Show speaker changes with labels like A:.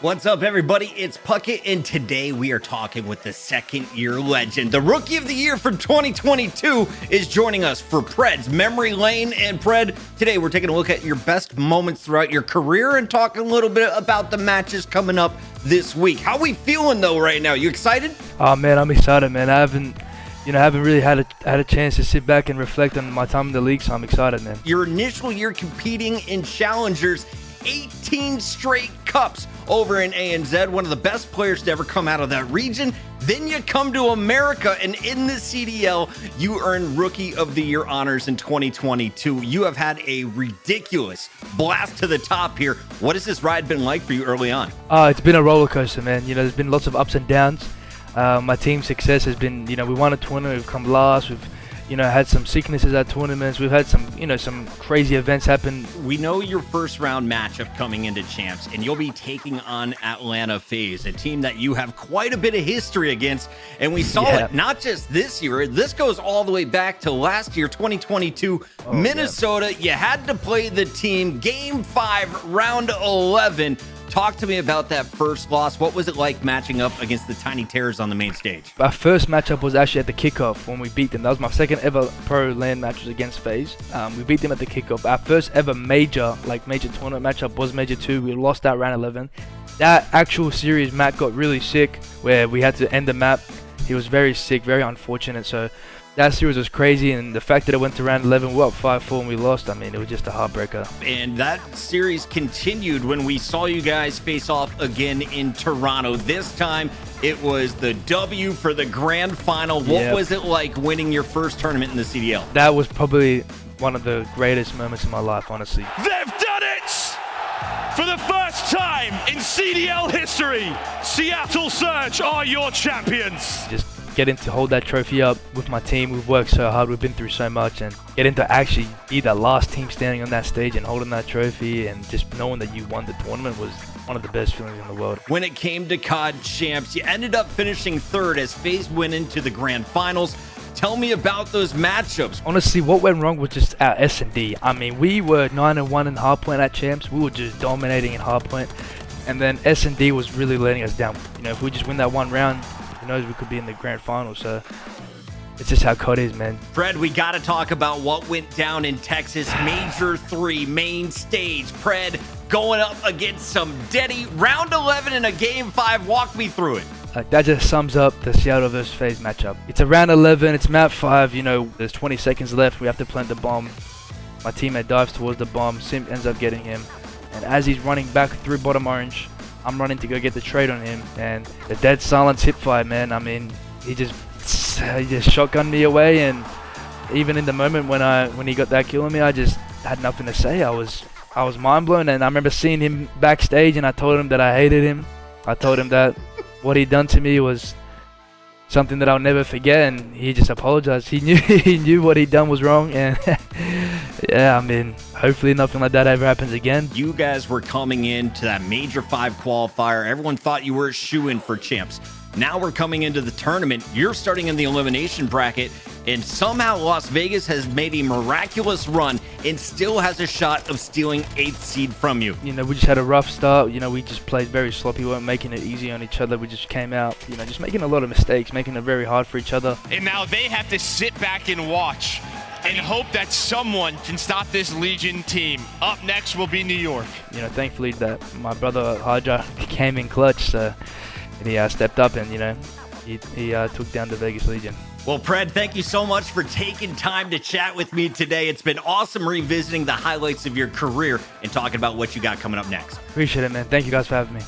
A: What's up, everybody? It's Puckett, and today we are talking with the second-year legend. The Rookie of the Year from 2022 is joining us for Pred's Memory Lane. And Pred, today we're taking a look at your best moments throughout your career and talking a little bit about the matches coming up this week. How we feeling, though, right now? You excited?
B: Oh, man, I'm excited, man. I haven't really had a chance to sit back and reflect on my time in the league, so I'm excited, man.
A: Your initial year competing in Challengers, 18 straight cups over in ANZ, one of the best players to ever come out of that region. Then you come to America, and in the CDL, you earn Rookie of the Year honors in 2022. You have had a ridiculous blast to the top here. What has this ride been like for you early on?
B: It's been a roller coaster, man. There's been lots of ups and downs. My team's success has been, we won a tournament, we've come last, we've had some sicknesses at tournaments. We've had some crazy events happen.
A: We know your first round matchup coming into champs, and you'll be taking on Atlanta FaZe, a team that you have quite a bit of history against. And we saw it not just this year. This goes all the way back to last year, 2022, Minnesota. You had to play the team Game 5, Round 11. Talk to me about that first loss. What was it like matching up against the Tiny Terrors on the main stage?
B: Our first matchup was actually at the kickoff when we beat them. That was my second ever pro LAN match was against FaZe. We beat them at the kickoff. Our first ever major tournament matchup was Major 2. We lost that round 11. That actual series, Matt got really sick where we had to end the map. He was very sick, very unfortunate. So that series was crazy, and the fact that it went to round 11, we were up 5-4 and we lost, it was just a heartbreaker.
A: And that series continued when we saw you guys face off again in Toronto. This time, it was the W for the grand final. What was it like winning your first tournament in the CDL?
B: That was probably one of the greatest moments in my life, honestly.
C: They've done it! For the first time in CDL history, Seattle Surge are your champions.
B: Just getting to hold that trophy up with my team. We've worked so hard, we've been through so much, and getting to actually be that last team standing on that stage and holding that trophy and just knowing that you won the tournament was one of the best feelings in the world.
A: When it came to COD Champs, you ended up finishing third as FaZe went into the grand finals. Tell me about those matchups.
B: Honestly, what went wrong was just our S&D. We were 9-1 in hardpoint at Champs. We were just dominating in hardpoint, and then S&D was really letting us down. If we just win that one round, who knows, we could be in the grand final. So it's just how COD is, man.
A: Pred, we got to talk about what went down in Texas. Major 3, main stage. Pred going up against some Deddy. Round 11 in a Game 5. Walk me through it.
B: That just sums up the Seattle vs. FaZe matchup. It's a round 11. It's map 5. There's 20 seconds left. We have to plant the bomb. My teammate dives towards the bomb. Simp ends up getting him. And as he's running back through bottom orange, I'm running to go get the trade on him, and the dead silence hip fire, man. He just shotgunned me away, and even in the moment when he got that kill on me, I just had nothing to say. I was mind blown, and I remember seeing him backstage, and I told him that I hated him. I told him that what he'd done to me was something that I'll never forget, and he just apologized. He knew what he'd done was wrong, and hopefully nothing like that ever happens again.
A: You guys were coming into that Major 5 qualifier. Everyone thought you were a shoo-in for champs. Now we're coming into the tournament. You're starting in the elimination bracket, and somehow Las Vegas has made a miraculous run and still has a shot of stealing 8th seed from you.
B: We just had a rough start. We just played very sloppy. We weren't making it easy on each other. We just came out, just making a lot of mistakes, making it very hard for each other.
C: And now they have to sit back and watch and hope that someone can stop this Legion team. Up next will be New York.
B: Thankfully that my brother Hydra came in clutch, so and he stepped up and he took down the Vegas Legion.
A: Well, Pred, thank you so much for taking time to chat with me today. It's been awesome revisiting the highlights of your career and talking about what you got coming up next.
B: Appreciate it, man. Thank you guys for having me.